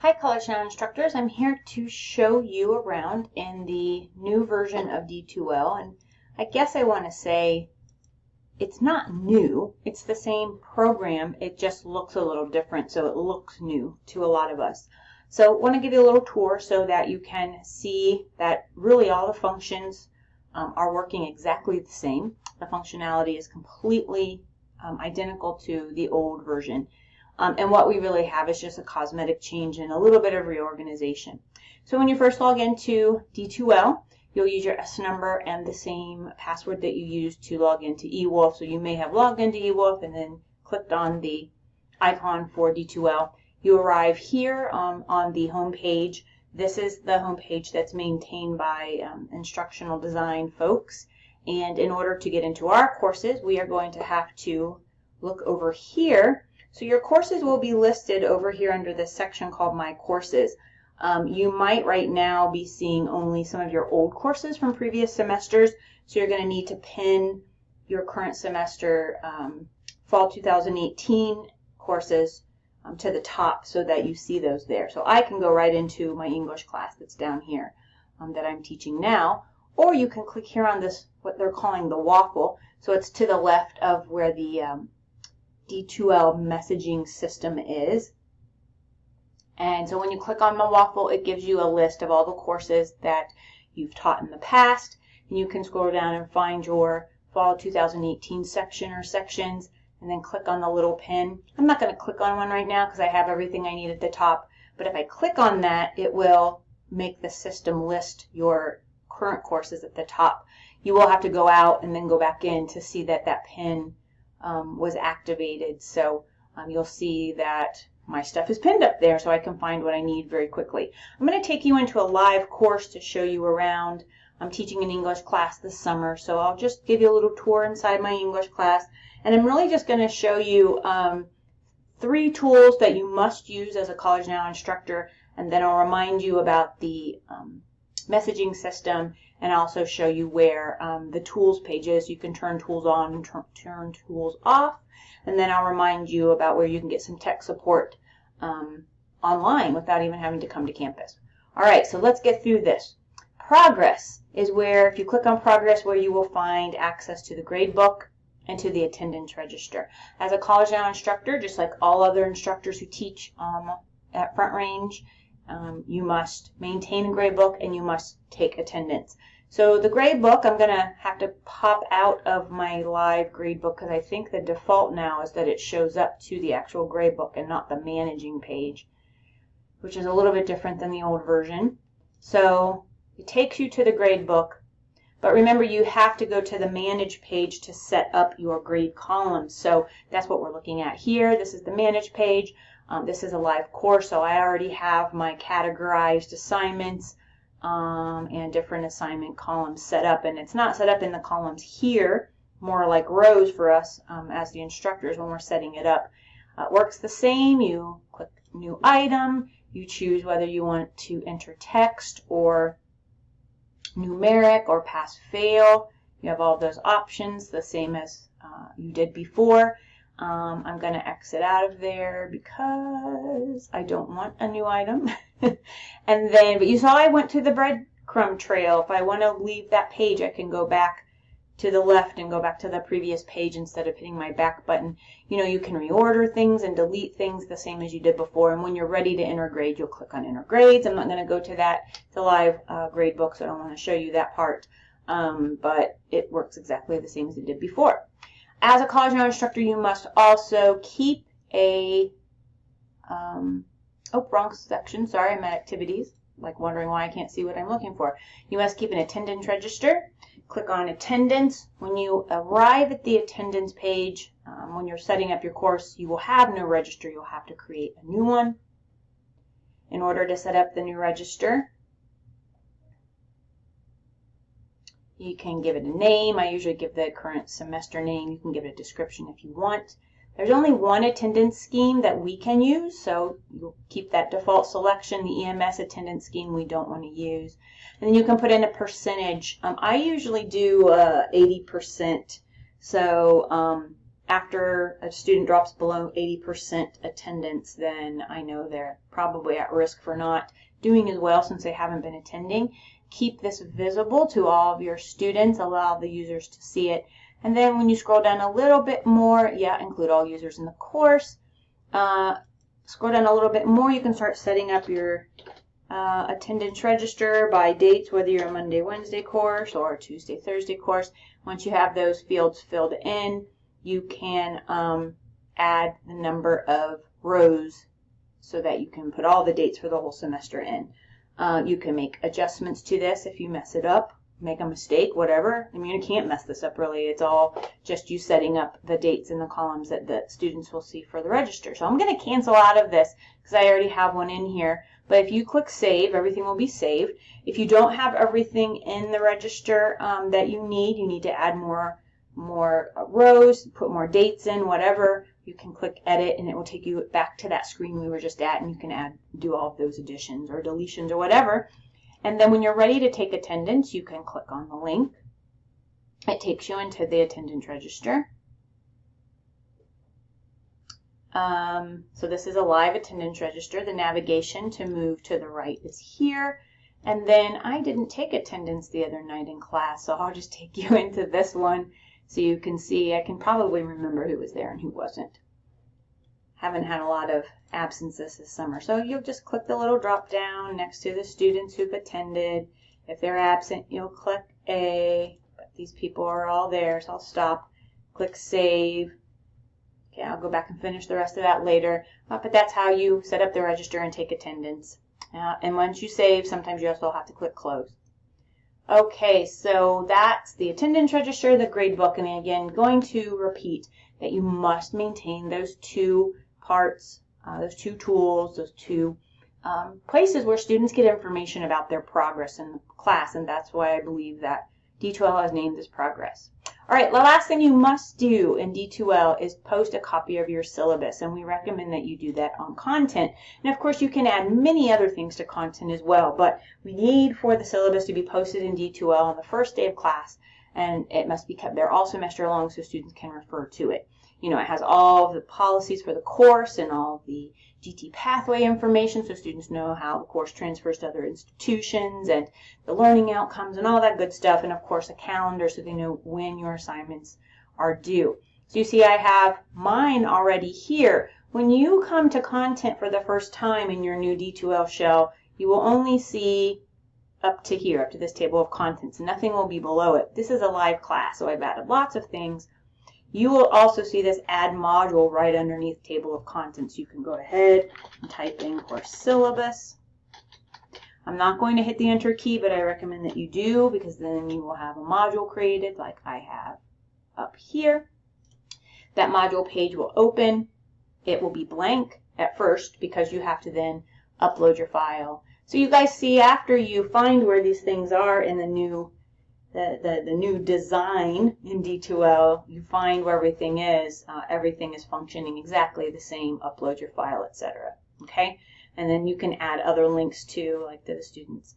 Hi College Now instructors, I'm here to show you around in the new version of D2L, and I guess I want to say it's not new, it's the same program, it just looks a little different, so it looks new to a lot of us. So I want to give you a little tour so that you can see that really all the functions are working exactly the same. The functionality is completely identical to the old version. And what we really have is just a cosmetic change and a little bit of reorganization. So when you first log into D2L, you'll use your S number and the same password that you used to log into eWolf. So you may have logged into eWolf and then clicked on the icon for D2L. You arrive here on the home page. This is the home page that's maintained by instructional design folks. And in order to get into our courses, we are going to have to look over here. So your courses will be listed over here under this section called My Courses. You might right now be seeing only some of your old courses from previous semesters, so you're going to need to pin your current semester Fall 2018 courses to the top so that you see those there. So I can go right into my English class that's down here that I'm teaching now, or you can click here on this, what they're calling the waffle. So it's to the left of where the D2L messaging system is. And so when you click on the waffle, it gives you a list of all the courses that you've taught in the past. And you can scroll down and find your Fall 2018 section or sections, and then click on the little pin. I'm not going to click on one right now because I have everything I need at the top. But if I click on that, it will make the system list your current courses at the top. You will have to go out and then go back in to see that that pin was activated. So you'll see that my stuff is pinned up there so I can find what I need very quickly. I'm going to take you into a live course to show you around. I'm teaching an English class this summer, so I'll just give you a little tour inside my English class, and I'm really just going to show you 3 tools that you must use as a College Now instructor, and then I'll remind you about the messaging system and also show you where the tools page is. You can turn tools on and turn tools off, and then I'll remind you about where you can get some tech support online without even having to come to campus. All right, so let's get through this. Progress is where, if you click on Progress, where you will find access to the gradebook and to the attendance register. As a College Now instructor, just like all other instructors who teach at Front Range, you must maintain a gradebook and you must take attendance. So the gradebook, I'm going to have to pop out of my live gradebook because I think the default now is that it shows up to the actual gradebook and not the managing page, which is a little bit different than the old version. So it takes you to the gradebook, but remember you have to go to the manage page to set up your grade columns. So that's what we're looking at here. This is the manage page. This is a live course, so I already have my categorized assignments and different assignment columns set up, and it's not set up in the columns here, more like rows for us as the instructors when we're setting it up. It works the same. You click new item, you choose whether you want to enter text or numeric or pass fail. You have all those options, the same as you did before. I'm going to exit out of there because I don't want a new item. And then, but you saw I went to the breadcrumb trail. If I want to leave that page, I can go back to the left and go back to the previous page instead of hitting my back button. You know, you can reorder things and delete things the same as you did before. And when you're ready to enter grade, you'll click on enter grades. I'm not going to go to that, the live grade book, so I don't want to show you that part. But it works exactly the same as it did before. As a College Now instructor, you must also keep a, wrong section, sorry, I'm at activities, like wondering why I can't see what I'm looking for. You must keep an attendance register. Click on attendance. When you arrive at the attendance page, when you're setting up your course, you will have no register. You'll have to create a new one. In order to set up the new register, you can give it a name. I usually give the current semester name. You can give it a description if you want. There's only one attendance scheme that we can use, so you'll keep that default selection. The EMS attendance scheme we don't want to use. And then you can put in a percentage. I usually do 80%. So after a student drops below 80% attendance, then I know they're probably at risk for not doing as well since they haven't been attending. Keep this visible to all of your students, allow the users to see it. And then when you scroll down a little bit more, yeah, include all users in the course. Scroll down a little bit more, you can start setting up your attendance register by dates, whether you're a Monday, Wednesday course or a Tuesday, Thursday course. Once you have those fields filled in, you can add the number of rows so that you can put all the dates for the whole semester in. You can make adjustments to this if you mess it up, make a mistake, whatever. I mean, you can't mess this up really. It's all just you setting up the dates in the columns that the students will see for the register. So I'm going to cancel out of this because I already have one in here. But if you click save, everything will be saved. If you don't have everything in the register that you need to add more rows, put more dates in, whatever, you can click edit and it will take you back to that screen we were just at, and you can do all of those additions or deletions or whatever. And then when you're ready to take attendance, you can click on the link. It takes you into the attendance register. So this is a live attendance register. The navigation to move to the right is here. And then I didn't take attendance the other night in class, so I'll just take you into this one so you can see. I can probably remember who was there and who wasn't. Haven't had a lot of absences this summer. So you'll just click the little drop down next to the students who've attended. If they're absent, you'll click A. But these people are all there, so I'll stop. Click save. Okay, I'll go back and finish the rest of that later. But that's how you set up the register and take attendance. And once you save, sometimes you also have to click close. Okay, so that's the attendance register, the gradebook, and again, going to repeat that you must maintain those two parts, those two tools, those two places where students get information about their progress in the class, and that's why I believe that D2L has named this progress. All right, the last thing you must do in D2L is post a copy of your syllabus, and we recommend that you do that on content. And of course, you can add many other things to content as well, but we need for the syllabus to be posted in D2L on the first day of class, and it must be kept there all semester long so students can refer to it. You know, it has all of the policies for the course and all of the GT pathway information so students know how the course transfers to other institutions and the learning outcomes and all that good stuff, and of course a calendar so they know when your assignments are due. So you see I have mine already here. When you come to content for the first time in your new D2L shell, you will only see up to here, up to this table of contents. Nothing will be below it. This is a live class, so I've added lots of things. You will also see this add module right underneath table of contents. You can go ahead and type in course syllabus. I'm not going to hit the enter key, but I recommend that you do because then you will have a module created like I have up here. That module page will open. It will be blank at first because you have to then upload your file. So you guys see after you find where these things are in the new design in D2L, you find where everything is functioning exactly the same, upload your file, etc. Okay, and then you can add other links to, like the students'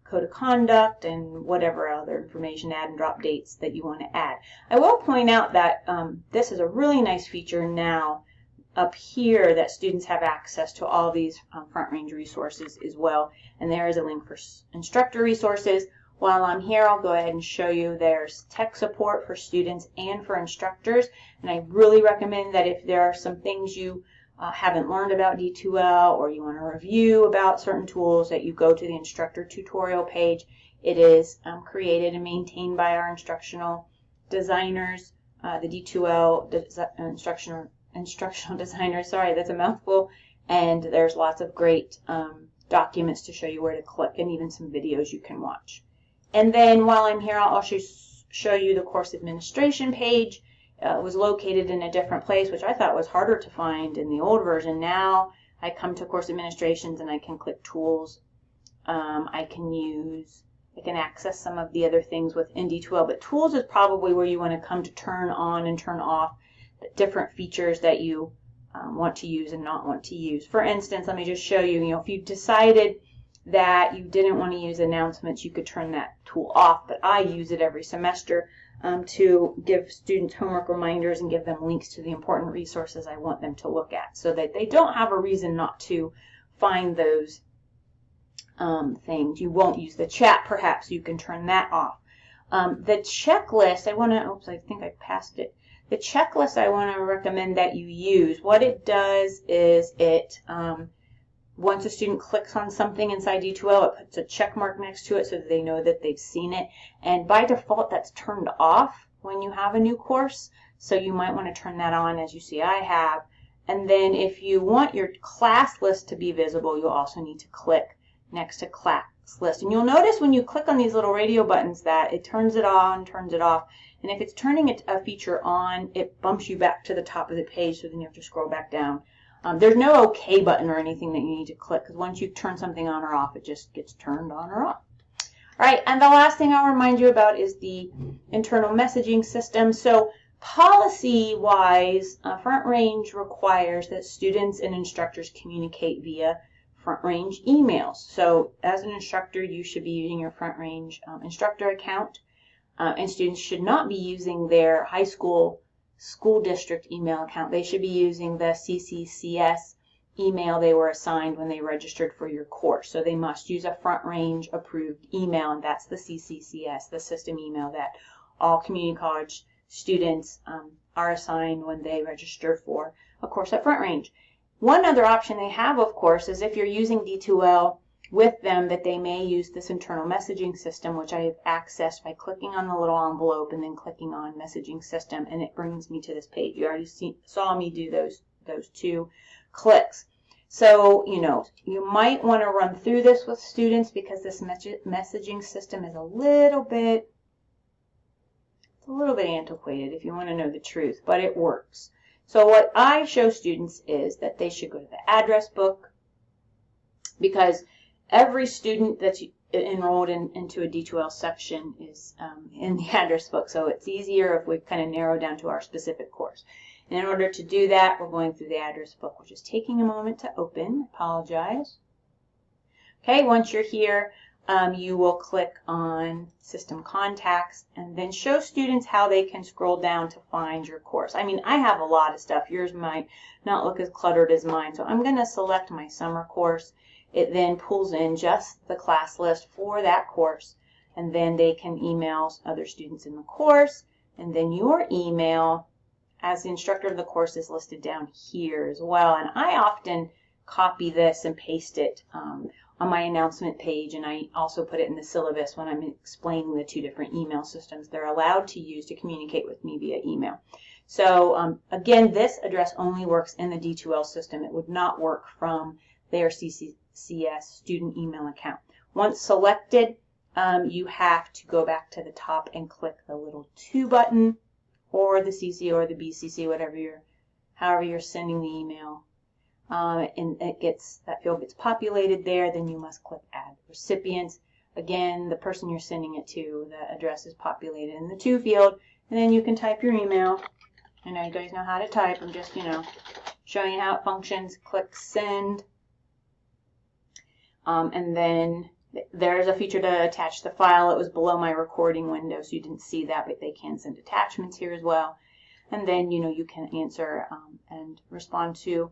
code of conduct and whatever other information, add and drop dates that you want to add. I will point out that this is a really nice feature now up here that students have access to all these Front Range resources as well, and there is a link for instructor resources. While I'm here, I'll go ahead and show you there's tech support for students and for instructors. And I really recommend that if there are some things you haven't learned about D2L or you want to review about certain tools, that you go to the instructor tutorial page. It is created and maintained by our instructional designers, the D2L instructional designers. Sorry, that's a mouthful. And there's lots of great documents to show you where to click and even some videos you can watch. And then while I'm here, I'll also show you the course administration page. It was located in a different place, which I thought was harder to find in the old version. Now I come to course administrations and I can click tools. I can access some of the other things within D2L, but tools is probably where you want to come to turn on and turn off the different features that you want to use and not want to use. For instance, let me just show you, if you decided that you didn't want to use announcements, you could turn that tool off, but I use it every semester. to give students homework reminders and give them links to the important resources I want them to look at so that they don't have a reason not to find those things. You won't use the chat, perhaps. You can turn that off. The checklist, oops, I think I passed it. The checklist I want to recommend that you use. What it does is once a student clicks on something inside D2L, it puts a check mark next to it so that they know that they've seen it. And by default, that's turned off when you have a new course. So you might want to turn that on, as you see I have. And then if you want your class list to be visible, you'll also need to click next to class list. And you'll notice when you click on these little radio buttons that it turns it on, turns it off. And if it's turning a feature on, it bumps you back to the top of the page, so then you have to scroll back down. There's no OK button or anything that you need to click, because once you turn something on or off, it just gets turned on or off. All right, and the last thing I'll remind you about is the internal messaging system. So policy-wise, Front Range requires that students and instructors communicate via Front Range emails. So as an instructor, you should be using your Front Range instructor account, and students should not be using their high school district email account. They should be using the CCCS email they were assigned when they registered for your course. So they must use a Front Range approved email, and that's the CCCS, the system email that all community college students are assigned when they register for a course at Front Range. One other option they have, of course, is if you're using D2L with them, that they may use this internal messaging system, which I have accessed by clicking on the little envelope and then clicking on messaging system, and it brings me to this page. You already saw me do those two clicks. So, you might want to run through this with students because this messaging system is a little bit antiquated, if you want to know the truth, but it works. So what I show students is that they should go to the address book, because every student that's enrolled into a D2L section is in the address book. So it's easier if we kind of narrow down to our specific course. And in order to do that, we're going through the address book, which is taking a moment to open. Apologize. Okay, once you're here, you will click on System Contacts and then show students how they can scroll down to find your course. I mean, I have a lot of stuff. Yours might not look as cluttered as mine. So I'm going to select my summer course. It then pulls in just the class list for that course, and then they can email other students in the course, and then your email as the instructor of the course is listed down here as well. And I often copy this and paste it on my announcement page, and I also put it in the syllabus when I'm explaining the two different email systems they're allowed to use to communicate with me via email. So again, this address only works in the D2L system. It would not work from their CCCS student email account. Once selected, you have to go back to the top and click the little to button, or the CC or the BCC, however you're sending the email. And that field gets populated there. Then you must click Add Recipients. Again, the person you're sending it to, the address is populated in the to field, and then you can type your email. I know you guys know how to type. I'm just, showing you how it functions. Click Send. And then there's a feature to attach the file. It was below my recording window, so you didn't see that, but they can send attachments here as well. And then, you can answer and respond to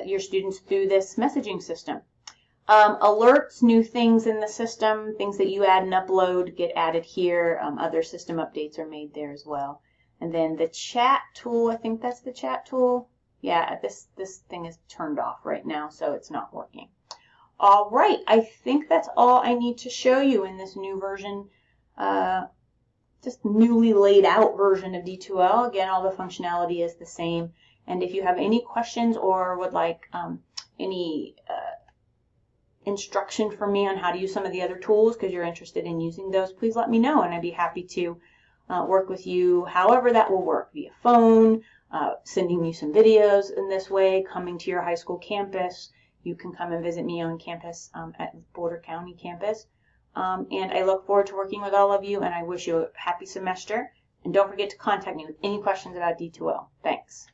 your students through this messaging system. Alerts, new things in the system, things that you add and upload get added here. Other system updates are made there as well. And then the chat tool, I think that's the chat tool. Yeah, this thing is turned off right now, so it's not working. All right, I think that's all I need to show you in this new version, just newly laid out version of D2L. Again, all the functionality is the same. And if you have any questions or would like any instruction from me on how to use some of the other tools because you're interested in using those, please let me know, and I'd be happy to work with you however that will work, via phone, sending you some videos in this way, coming to your high school campus. You can come and visit me on campus at Boulder County campus. And I look forward to working with all of you, and I wish you a happy semester. And don't forget to contact me with any questions about D2L. Thanks.